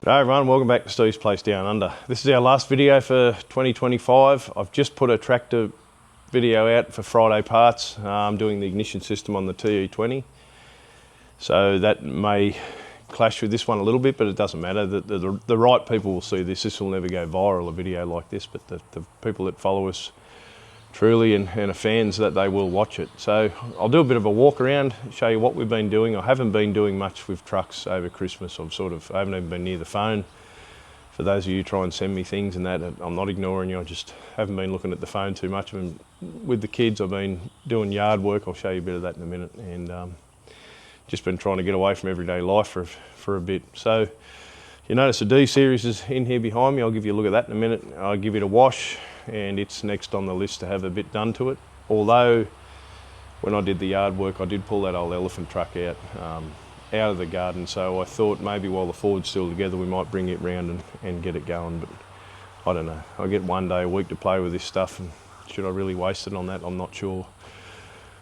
Hey everyone, welcome back to Steve's Place Down Under. This is our last video for 2025. I've just put a tractor video out for Friday parts. I'm doing the ignition system on the TE20. So that may clash with this one a little bit, but it doesn't matter. The right people will see this. This will never go viral, a video like this, but the people that follow us truly and are fans, that they will watch it. So I'll do a bit of a walk around, show you what we've been doing. I haven't been doing much with trucks over Christmas. I haven't even been near the phone. For those of you who try and send me things and that, I'm not ignoring you. I just haven't been looking at the phone too much. And with the kids, I've been doing yard work. I'll show you a bit of that in a minute. And just been trying to get away from everyday life for a bit. So you notice the D series is in here behind me. I'll give you a look at that in a minute. I'll give it a wash, and it's next on the list to have a bit done to it. Although when I did the yard work, I did pull that old elephant truck out of the garden, so I thought maybe while the Ford's still together we might bring it round and get it going, but I don't know. I get one day a week to play with this stuff, and should I really waste it on that? I'm not sure.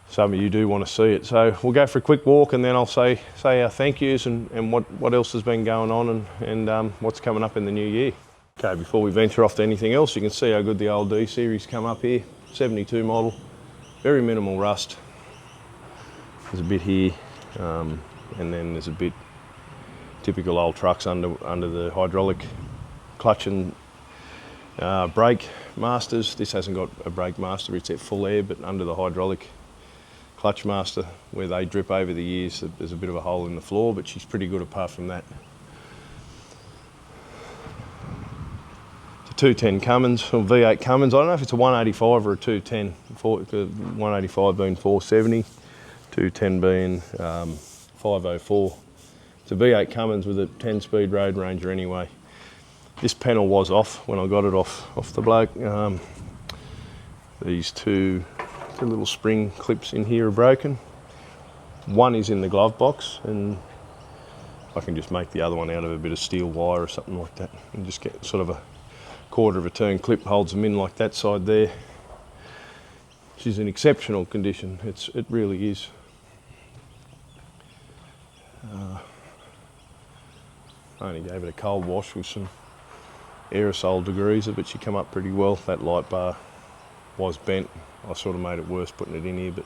Some of you do want to see it, so we'll go for a quick walk and then I'll say our thank yous and what else has been going on and what's coming up in the new year. Okay, before we venture off to anything else, you can see how good the old D series come up here. 72 model, very minimal rust. There's a bit here, and then there's a bit typical old trucks under the hydraulic clutch and brake masters. This hasn't got a brake master, it's at full air, but under the hydraulic clutch master, where they drip over the years, there's a bit of a hole in the floor, but she's pretty good apart from that. 210 Cummins, or V8 Cummins. I don't know if it's a 185 or a 210. 185 being 470, 210 being 504. It's a V8 Cummins with a 10-speed Road Ranger anyway. This panel was off when I got it off the bloke. These two little spring clips in here are broken. One is in the glove box, and I can just make the other one out of a bit of steel wire or something like that, and just get sort of a quarter of a turn clip holds them in like that side there. She's in exceptional condition. It really is. I only gave it a cold wash with some aerosol degreaser, but she come up pretty well. That light bar was bent. I sort of made it worse putting it in here, but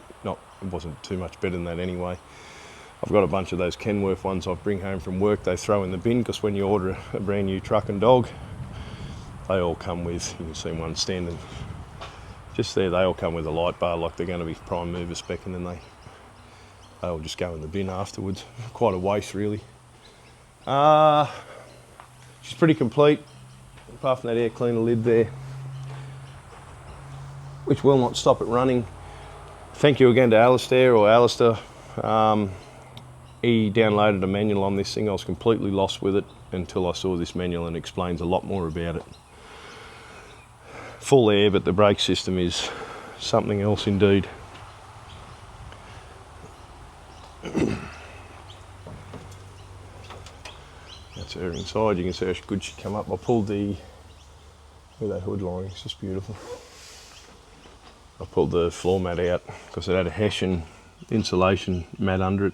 it wasn't too much better than that anyway. I've got a bunch of those Kenworth ones I bring home from work. They throw in the bin, because when you order a brand new truck and dog, they all come with, you can see one standing just there, they all come with a light bar like they're going to be prime mover spec, and then they all just go in the bin afterwards. Quite a waste really. She's pretty complete, apart from that air cleaner lid there, which will not stop it running. Thank you again to Alistair. He downloaded a manual on this thing. I was completely lost with it until I saw this manual, and explains a lot more about it. Full air, but the brake system is something else indeed. That's her inside. You can see how good she come up. I pulled look at that hood lining, it's just beautiful. I pulled the floor mat out because it had a Hessian insulation mat under it,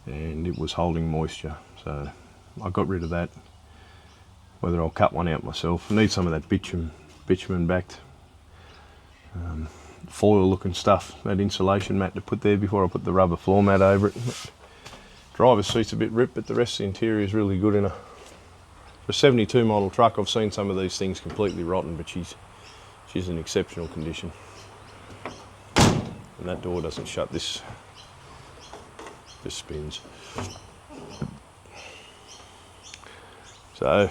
and it was holding moisture, so I got rid of that. Whether I'll cut one out myself. I need some of that bitumen backed foil looking stuff, that insulation mat to put there before I put the rubber floor mat over it. Driver's seat's a bit ripped, but the rest of the interior is really good. For a 72 model truck, I've seen some of these things completely rotten, but she's in exceptional condition. And that door doesn't shut, this just spins. So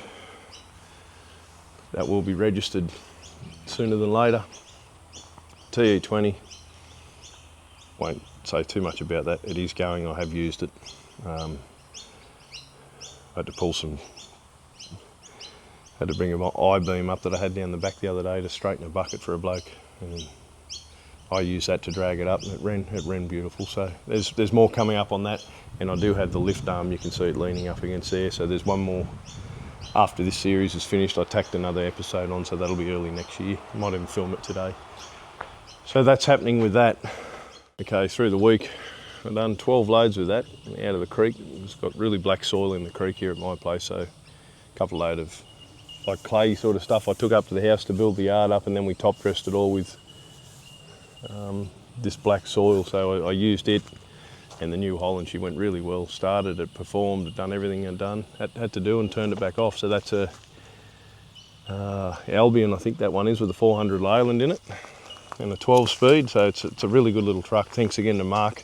that will be registered sooner than later. TE20, won't say too much about that. It is going, I have used it. I had to bring an I-beam up that I had down the back the other day to straighten a bucket for a bloke, and I used that to drag it up, and it ran beautiful. So there's more coming up on that, and I do have the lift arm. You can see it leaning up against there, so there's one more. After this series is finished, I tacked another episode on, so that'll be early next year. Might even film it today. So that's happening with that. Okay, through the week, I've done 12 loads with that out of the creek. It's got really black soil in the creek here at my place, so couple load of like clay sort of stuff I took up to the house to build the yard up, and then we top dressed it all with this black soil. So I used it, and the New Holland, she went really well. Started, it performed, it done everything it had to do, and turned it back off. So that's a Albion, I think that one is, with a 400 Leyland in it and a 12 speed. So it's a really good little truck. Thanks again to Mark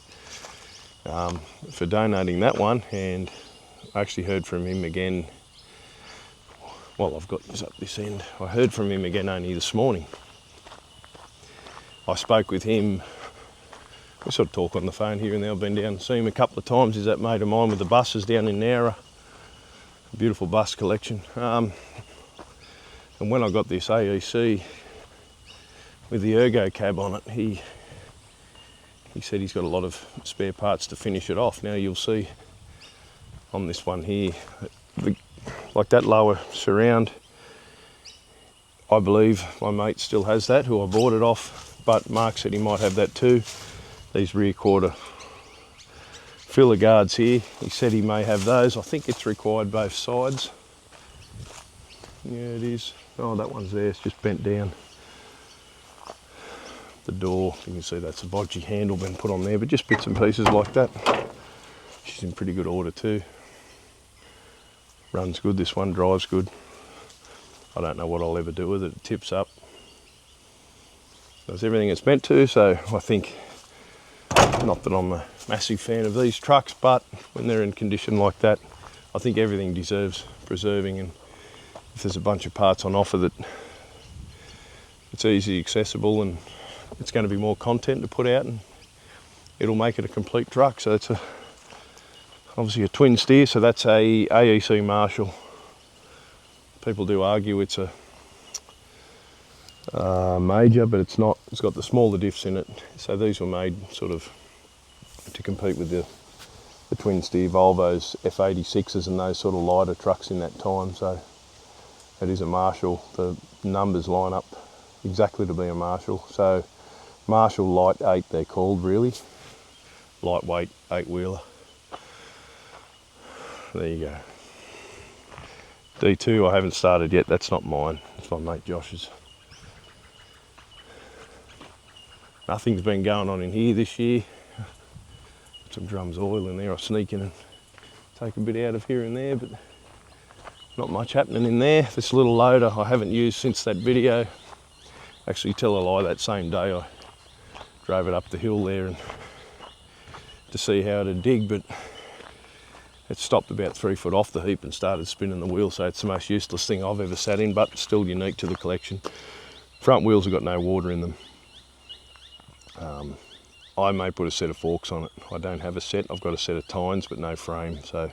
for donating that one, and I actually heard from him again. Well, I've got this up this end. I heard from him again only this morning. I spoke with him. We sort of talk on the phone here and there. I've been down to see him a couple of times. He's that mate of mine with the buses down in Nowra. A beautiful bus collection. And when I got this AEC with the ergo cab on it, he said he's got a lot of spare parts to finish it off. Now you'll see on this one here, like that lower surround, I believe my mate still has that, who I bought it off, but Mark said he might have that too. These rear quarter filler guards here, he said he may have those. I think it's required both sides. Yeah, it is. Oh, that one's there, it's just bent down. The door, you can see that's a bodgy handle been put on there, but just bits and pieces like that. She's in pretty good order too. Runs good, this one, drives good. I don't know what I'll ever do with it. It tips up. Does everything it's meant to, so I think, not that I'm a massive fan of these trucks, but when they're in condition like that, I think everything deserves preserving, and if there's a bunch of parts on offer that it's easy accessible and it's going to be more content to put out, and it'll make it a complete truck. So it's obviously a twin steer, so that's a AEC Marshall. People do argue it's a major, but it's not. It's got the smaller diffs in it. So these were made sort of to compete with the twin steer Volvos, F86s and those sort of lighter trucks in that time. So it is a Marshall. The numbers line up exactly to be a Marshall. So Marshall Light 8 they're called, really. Lightweight 8-wheeler. There you go. D2 I haven't started yet, that's not mine, it's my mate Josh's. Nothing's been going on in here this year. Some drums oil in there, I sneak in and take a bit out of here and there, but not much happening in there. This little loader I haven't used since that video. Actually, tell a lie, that same day I drove it up the hill there and to see how it'd dig, but it stopped about 3 foot off the heap and started spinning the wheel, so it's the most useless thing I've ever sat in, but still unique to the collection. Front wheels have got no water in them. I may put a set of forks on it. I don't have a set, I've got a set of tines but no frame, so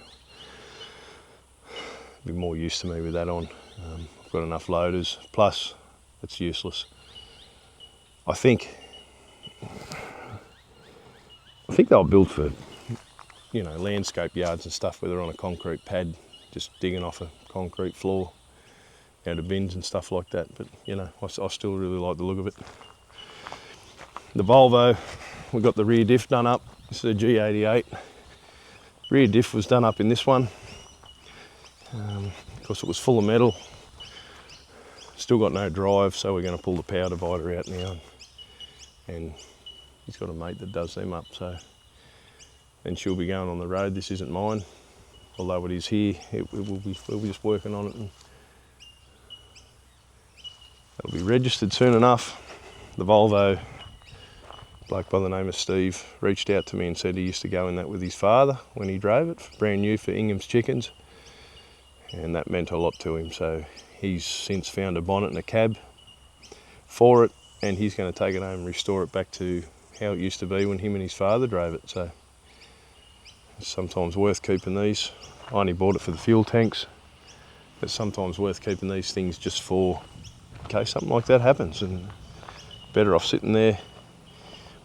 it'll be more use to me with that on. I've got enough loaders, plus it's useless. I think they were built for, you know, landscape yards and stuff where they're on a concrete pad, just digging off a concrete floor out of bins and stuff like that. But, you know, I still really like the look of it. The Volvo, we got the rear diff done up. This is a G88. Rear diff was done up in this one. Of course, it was full of metal. Still got no drive, so we're going to pull the power divider out now. And he's got a mate that does them up, so then she'll be going on the road. This isn't mine, although it is here. We'll be just working on it, and it'll be registered soon enough. The Volvo, bloke by the name of Steve, reached out to me and said he used to go in that with his father when he drove it, brand new for Ingham's Chickens, and that meant a lot to him. So he's since found a bonnet and a cab for it, and he's going to take it home and restore it back to how it used to be when him and his father drove it. So it's sometimes worth keeping these. I only bought it for the fuel tanks, but sometimes worth keeping these things just for in case something like that happens, and better off sitting there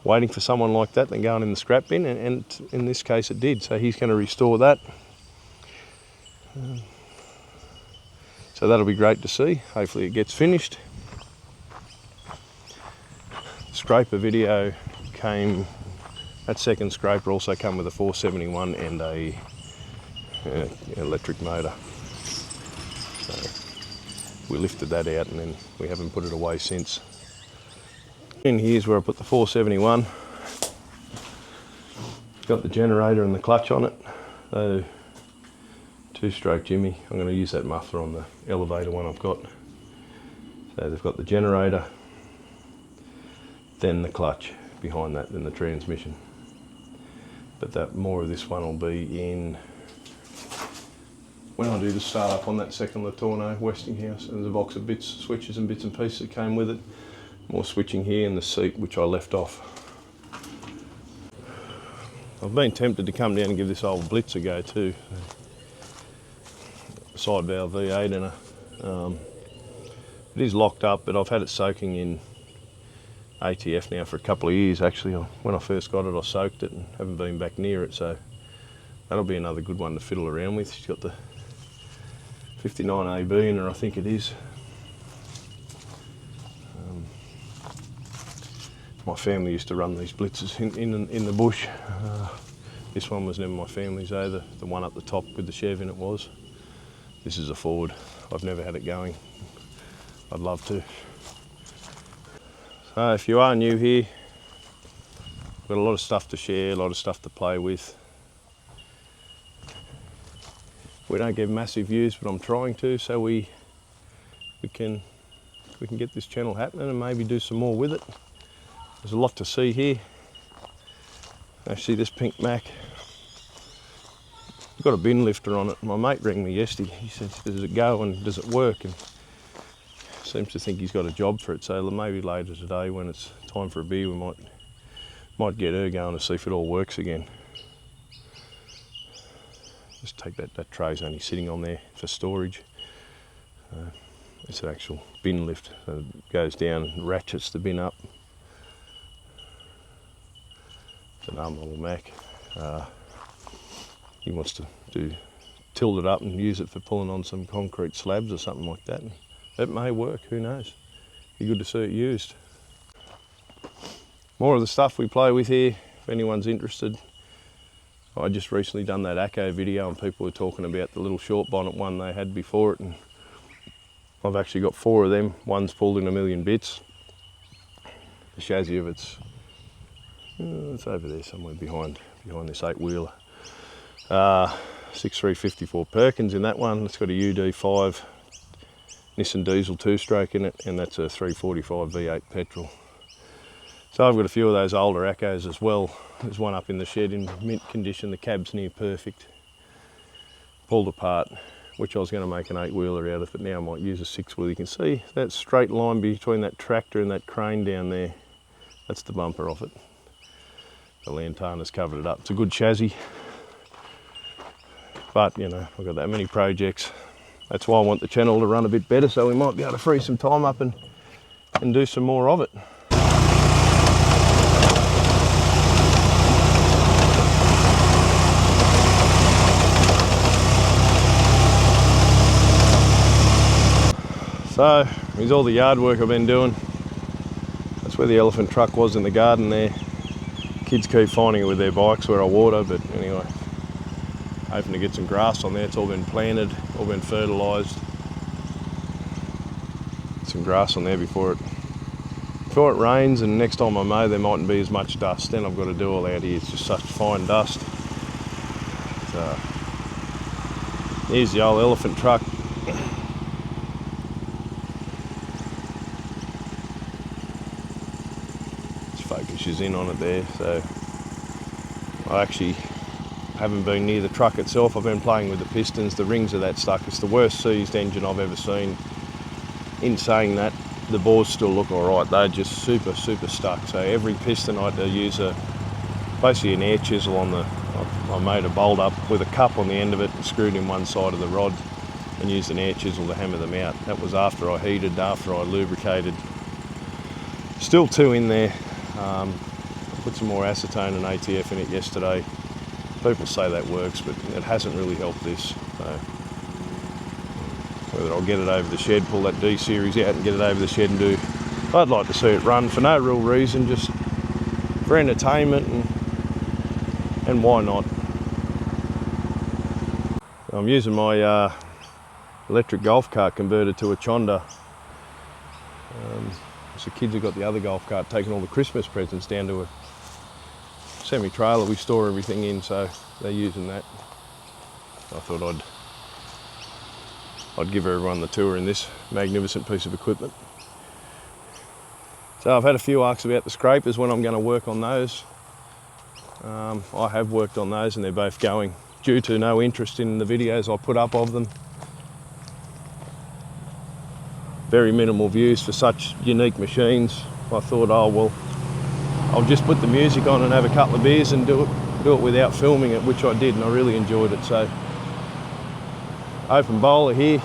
waiting for someone like that than going in the scrap bin, and in this case it did. So he's going to restore that. So that'll be great to see. Hopefully it gets finished. Scraper video came, that second scraper also came with a 471 and a electric motor. we lifted that out and then we haven't put it away since. And here's where I put the 471. Got the generator and the clutch on it. So 2-stroke Jimmy. I'm going to use that muffler on the elevator one I've got. So they've got the generator, then the clutch behind that, then the transmission. But that more of this one will be in when I do the start up on that second Latorno Westinghouse. And there's a box of bits, switches and bits and pieces that came with it. More switching here and the seat which I left off. I've been tempted to come down and give this old Blitz a go too. Side valve V8 and it is locked up, but I've had it soaking in ATF now for a couple of years actually. When I first got it I soaked it and haven't been back near it, so that'll be another good one to fiddle around with. She's got the 59AB in her, I think it is. My family used to run these Blitzes in the bush. This one was never my family's either. The one up the top with the Chev in it was. This is a Ford. I've never had it going. I'd love to. So if you are new here, we've got a lot of stuff to share, a lot of stuff to play with. We don't get massive views, but I'm trying to, so we can get this channel happening and maybe do some more with it. There's a lot to see here. Actually, this pink Mac, I've got a bin lifter on it. My mate rang me yesterday. He said, does it go and does it work? And seems to think he's got a job for it. So maybe later today when it's time for a beer, we might get her going to see if it all works again. Just take that tray's only sitting on there for storage. It's an actual bin lift. So it goes down and ratchets the bin up. It's an R-model Mac. He wants to tilt it up and use it for pulling on some concrete slabs or something like that. It may work, who knows. Be good to see it used. More of the stuff we play with here, if anyone's interested. I just recently done that ACO video and people were talking about the little short bonnet one they had before it, and I've actually got 4 of them. One's pulled in a million bits. The chassis of it's over there somewhere behind this 8-wheeler. 6354 Perkins in that one. It's got a UD5 Nissan diesel 2-stroke in it, and that's a 345 V8 petrol. So I've got a few of those older Acos as well. There's one up in the shed in mint condition. The cab's near perfect. Pulled apart, which I was going to make an 8-wheeler out of, but now I might use a 6-wheel. You can see that straight line between that tractor and that crane down there. That's the bumper off it. The Lantana's covered it up. It's a good chassis. But, you know, I've got that many projects. That's why I want the channel to run a bit better, so we might be able to free some time up and do some more of it. So, here's all the yard work I've been doing. That's where the elephant truck was in the garden there. Kids keep finding it with their bikes where I water, but anyway. Hoping to get some grass on there. It's all been planted, all been fertilised. Some grass on there before it rains, and next time I mow there mightn't be as much dust. Then I've got to do all out here. It's just such fine dust. So, here's the old elephant truck. Focuses in on it there, so I actually haven't been near the truck itself. I've been playing with the pistons. The rings are that stuck. It's the worst seized engine I've ever seen. In saying that, the bores still look alright. They're just super stuck. So every piston I had to use basically an air chisel on the, I made a bolt up with a cup on the end of it and screwed in one side of the rod and used an air chisel to hammer them out. That was after I heated, after I lubricated. Still 2 in there. I put some more acetone and ATF in it yesterday. People say that works, but it hasn't really helped this. So whether I'll get it over the shed, pull that D series out and get it over the shed and do, I'd like to see it run for no real reason, just for entertainment, and why not. I'm using my electric golf cart converted to a Chonda. So kids have got the other golf cart taking all the Christmas presents down to a semi-trailer we store everything in, so they're using that. I thought I'd give everyone the tour in this magnificent piece of equipment. So I've had a few asks about the scrapers, when I'm going to work on those. I have worked on those and they're both going. Due to no interest in the videos I put up of them. Very minimal views for such unique machines. I thought, oh well, I'll just put the music on and have a couple of beers and do it without filming it, which I did, and I really enjoyed it. So, open bowler here.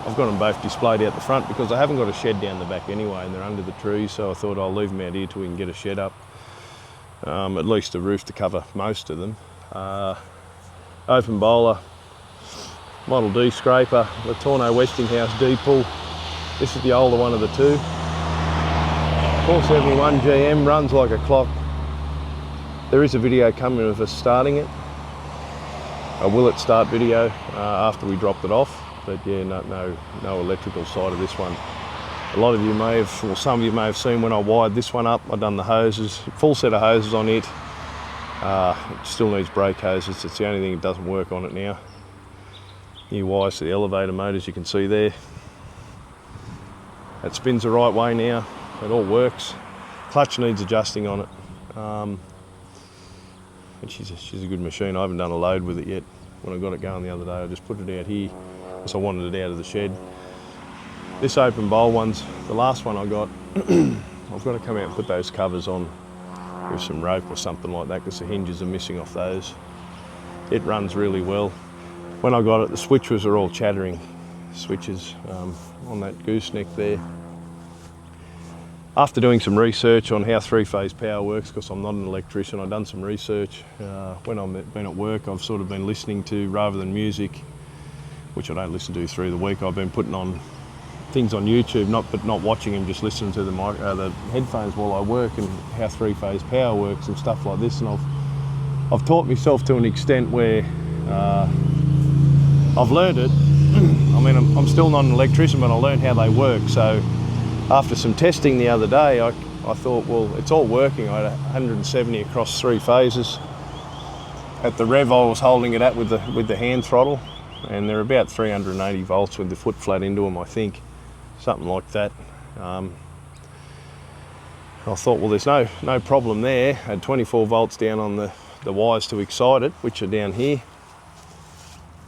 I've got them both displayed out the front because I haven't got a shed down the back anyway, and they're under the trees, so I thought I'll leave them out here till we can get a shed up. At least a roof to cover most of them. Open bowler, Model D scraper, the Torno Westinghouse D-pull. This is the older one of the two. 471 GM, runs like a clock. There is a video coming of us starting it. A will it start video after we dropped it off. But yeah, no electrical side of this one. A lot of you may have, or some of you may have seen when I wired this one up, I've done the hoses, full set of hoses on it. It still needs brake hoses, it's the only thing that doesn't work on it now. New wires to the elevator motors, you can see there. It spins the right way now, it all works. Clutch needs adjusting on it. And she's a good machine. I haven't done a load with it yet. When I got it going the other day, I just put it out here because I wanted it out of the shed. This open bowl one's the last one I got. I've got to come out and put those covers on with some rope or something like that because the hinges are missing off those. It runs really well. When I got it, the switches are all chattering switches on that gooseneck there. After doing some research on how three-phase power works, because I'm not an electrician, I've done some research. When I've been at work, I've sort of been listening to, rather than music, which I don't listen to through the week, I've been putting on things on YouTube, but not watching them, just listening to the headphones while I work and how three-phase power works and stuff like this. And I've taught myself to an extent where I've learned it. I mean, I'm still not an electrician, but I learned how they work. So after some testing the other day, I thought, well, it's all working. I had 170 across 3 phases. At the rev I was holding it at with the hand throttle, and they're about 380 volts with the foot flat into them, I think. Something like that. I thought, well, there's no problem there. I had 24 volts down on the wires to excite it, which are down here,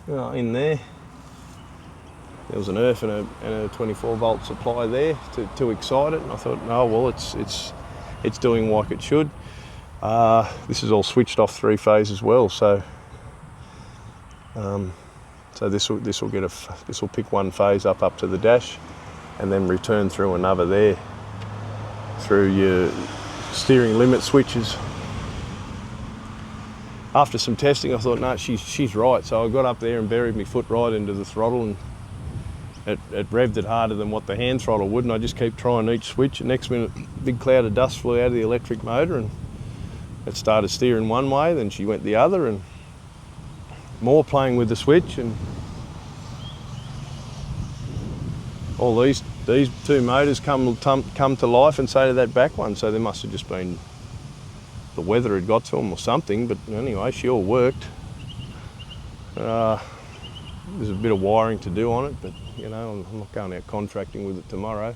in there. There was an earth and a 24 volt supply there to excite it, and I thought, oh well, it's doing like it should. This is all switched off 3 phase as well, so this will pick 1 phase up to the dash, and then return through another there through your steering limit switches. After some testing, I thought, no, she's right. So I got up there and buried my foot right into the throttle, and it revved it harder than what the hand throttle would, and I just keep trying each switch. And next minute, a big cloud of dust flew out of the electric motor, and it started steering one way, then she went the other, and more playing with the switch, and all these 2 motors come to life, and so did that back one. So there must have just been the weather had got to them or something, but anyway, she all worked. There's a bit of wiring to do on it, but you know, I'm not going out contracting with it tomorrow.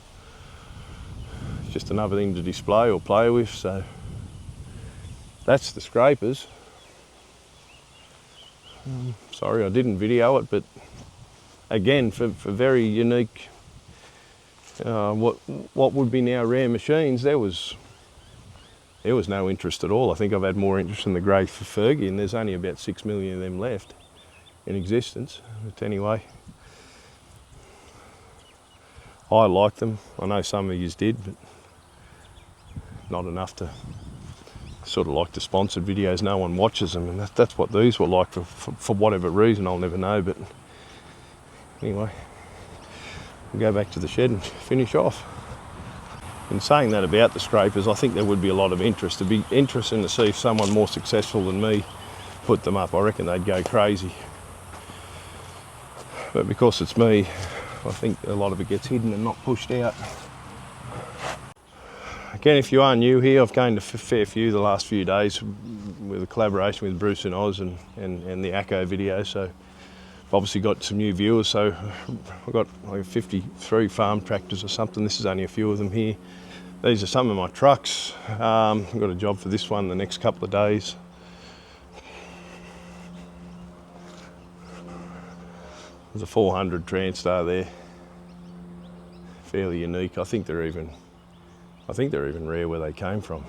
It's just another thing to display or play with. So that's the scrapers. Sorry I didn't video it, but again, for very unique, what would be now rare machines, there was no interest at all. I think I've had more interest in the grey Fergie, and there's only about 6 million of them left in existence. But anyway, I like them. I know some of you did, but not enough to sort of like the sponsored videos. No one watches them, and that's what these were like for whatever reason, I'll never know. But anyway, we'll go back to the shed and finish off. In saying that about the scrapers, I think there would be a lot of interest. It'd be interesting to see if someone more successful than me put them up. I reckon they'd go crazy. but because it's me, I think a lot of it gets hidden and not pushed out. Again, if you are new here, I've gained a fair few the last few days with a collaboration with Bruce and Oz and the ACO video, so I've obviously got some new viewers. So I've got like 53 farm tractors or something. This is only a few of them here. These are some of my trucks. I've got a job for this one the next couple of days. There's a 400 Transtar there, fairly unique. I think they're even rare where they came from,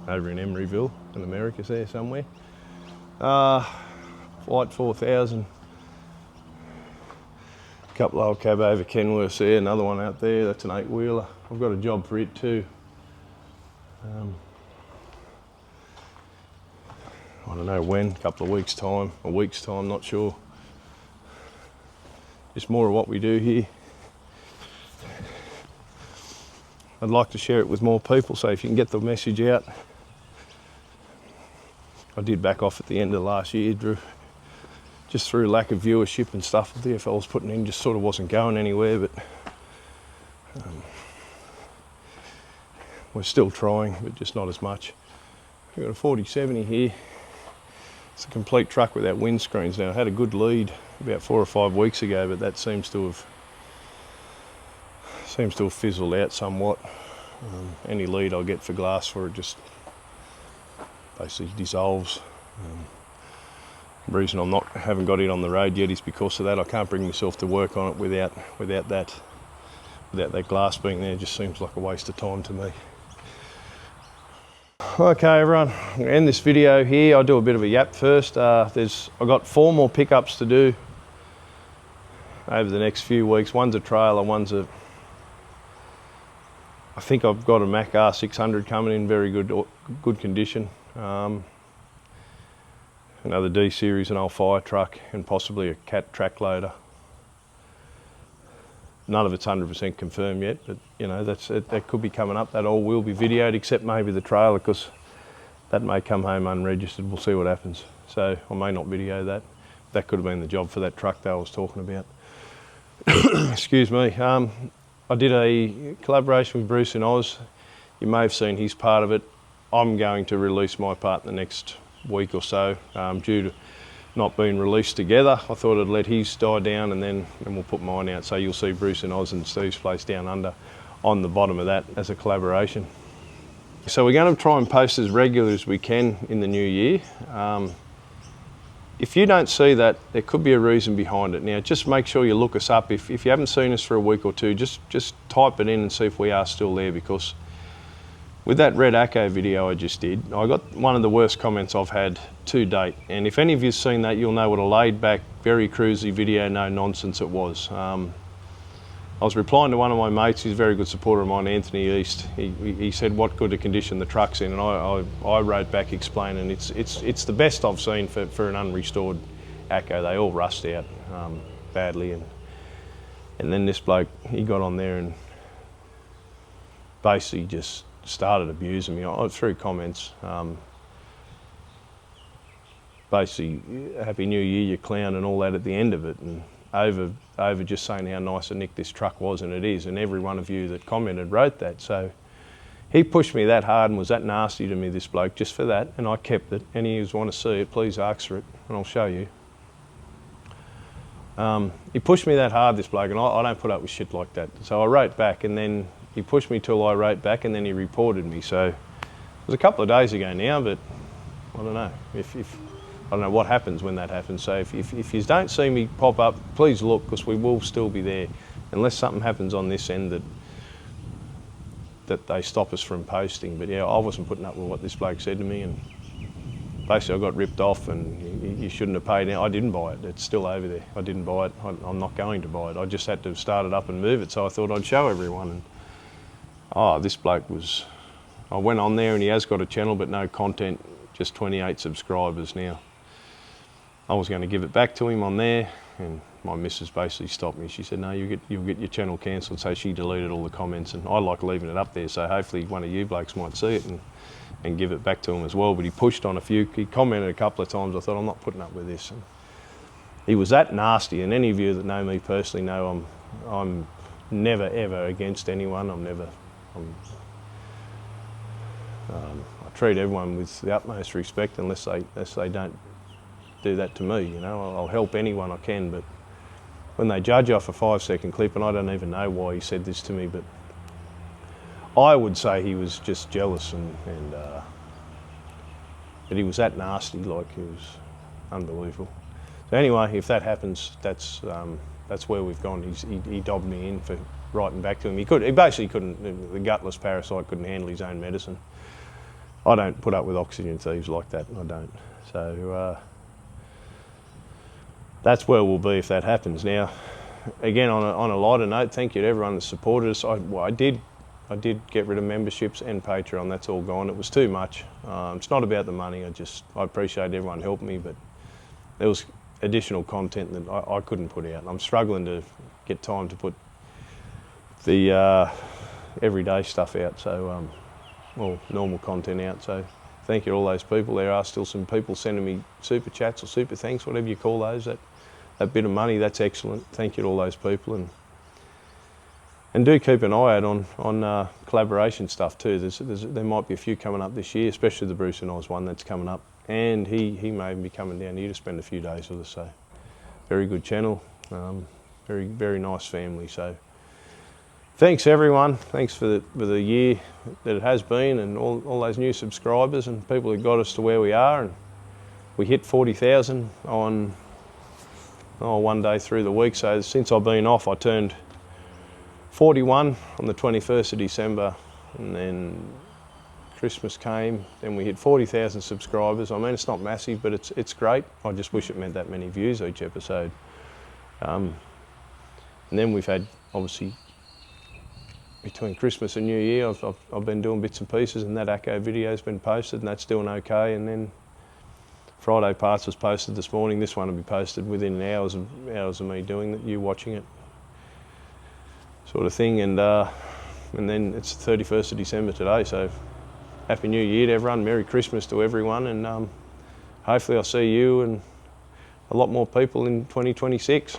over in Emeryville in America there somewhere. Flight 4000, a couple of old cab over Kenworths there, another one out there, that's an 8-wheeler. I've got a job for it too. I don't know when, a couple of weeks time, a week's time, not sure. Just more of what we do here. I'd like to share it with more people, so if you can get the message out. I did back off at the end of last year, Drew, just through lack of viewership and stuff. The DFL was putting in just sort of wasn't going anywhere, but we're still trying, but just not as much. We've got a 4070 here. It's a complete truck without windscreens now. I had a good lead about 4 or 5 weeks ago, but that seems to have fizzled out somewhat. Any lead I get for glass for it just basically dissolves. The reason haven't got it on the road yet is because of that. I can't bring myself to work on it without that glass being there. It just seems like a waste of time to me. Okay everyone, I'm going to end this video here. I'll do a bit of a yap first. I've got 4 more pickups to do over the next few weeks. One's a trailer, I think I've got a Mack R600 coming in very good condition. Another D series, an old fire truck, and possibly a Cat track loader. None of it's 100% confirmed yet, but you know, that could be coming up. That all will be videoed, except maybe the trailer, because that may come home unregistered. We'll see what happens. So I may not video that. That could have been the job for that truck that I was talking about. Excuse me. I did a collaboration with Bruce and Oz. You may have seen his part of it. I'm going to release my part in the next week or so, due to not being released together. I thought I'd let his die down and then we'll put mine out. So you'll see Bruce and Oz and Steve's Place Down Under on the bottom of that as a collaboration. So we're going to try and post as regular as we can in the new year. If you don't see that, there could be a reason behind it. Now, just make sure you look us up. If you haven't seen us for a week or two, just type it in and see if we are still there, because with that Red ACO video I just did, I got one of the worst comments I've had to date. And if any of you've seen that, you'll know what a laid back, very cruisy video, no nonsense it was. I was replying to one of my mates, he's a very good supporter of mine, Anthony East. He said what good a condition the truck's in, and I wrote back explaining it's the best I've seen for an unrestored ACO. They all rust out badly, and then this bloke, he got on there and basically just started abusing me through comments. Basically, Happy New Year, you clown, and all that at the end of it, and over just saying how nice a nick this truck was, and it is, and every one of you that commented wrote that. So he pushed me that hard and was that nasty to me, this bloke, just for that, and I kept it. Any of you want to see it, please ask for it and I'll show you. He pushed me that hard, this bloke, and I don't put up with shit like that. So I wrote back, and then he pushed me till I wrote back, and then he reported me. So it was a couple of days ago now, but I don't know I don't know what happens when that happens. So if you don't see me pop up, please look, because we will still be there, unless something happens on this end that they stop us from posting. But yeah, I wasn't putting up with what this bloke said to me, and basically I got ripped off, and you shouldn't have paid. I didn't buy it. It's still over there. I didn't buy it. I'm not going to buy it. I just had to start it up and move it, so I thought I'd show everyone. And this bloke was, I went on there, and he has got a channel but no content, just 28 subscribers now. I was going to give it back to him on there, and my missus basically stopped me. She said, no, you'll get your channel cancelled. So she deleted all the comments, and I like leaving it up there, so hopefully one of you blokes might see it and give it back to him as well. But he pushed on a few, he commented a couple of times. I thought, I'm not putting up with this. And he was that nasty, and any of you that know me personally know I'm never ever against anyone. I treat everyone with the utmost respect unless they don't do that to me. You know, I'll help anyone I can, but when they judge off a 5-second clip, and I don't even know why he said this to me, but I would say he was just jealous, but he was that nasty, like he was unbelievable. So anyway, if that happens, that's where we've gone. He dobbed me in for writing back to him. He basically couldn't. The gutless parasite couldn't handle his own medicine. I don't put up with oxygen thieves like that. I don't. So that's where we'll be if that happens. Now, again, on a lighter note, thank you to everyone that supported us. I did get rid of memberships and Patreon. That's all gone. It was too much. It's not about the money. I appreciate everyone helping me, but there was additional content that I couldn't put out. I'm struggling to get time to put the everyday stuff out, so well, normal content out. So thank you to all those people. There are still some people sending me super chats or super thanks, whatever you call those. That bit of money, that's excellent. Thank you to all those people, and do keep an eye out on collaboration stuff too. There might be a few coming up this year, especially the Bruce and Oz one that's coming up, and he may even be coming down here to spend a few days with us. So very good channel, very, very nice family. So thanks everyone. Thanks for the year that it has been, and all those new subscribers and people that got us to where we are. And we hit 40,000 on one day through the week. So since I've been off, I turned 41 on the 21st of December, and then Christmas came, then we hit 40,000 subscribers. I mean, it's not massive, but it's great. I just wish it meant that many views each episode. And then we've had, obviously, between Christmas and New Year, I've been doing bits and pieces, and that ACO video's been posted, and that's doing okay. And then Friday Parts was posted this morning. This one will be posted within hours of me doing it, you watching it, sort of thing. And then it's the 31st of December today, so Happy New Year to everyone, Merry Christmas to everyone, and hopefully I'll see you and a lot more people in 2026.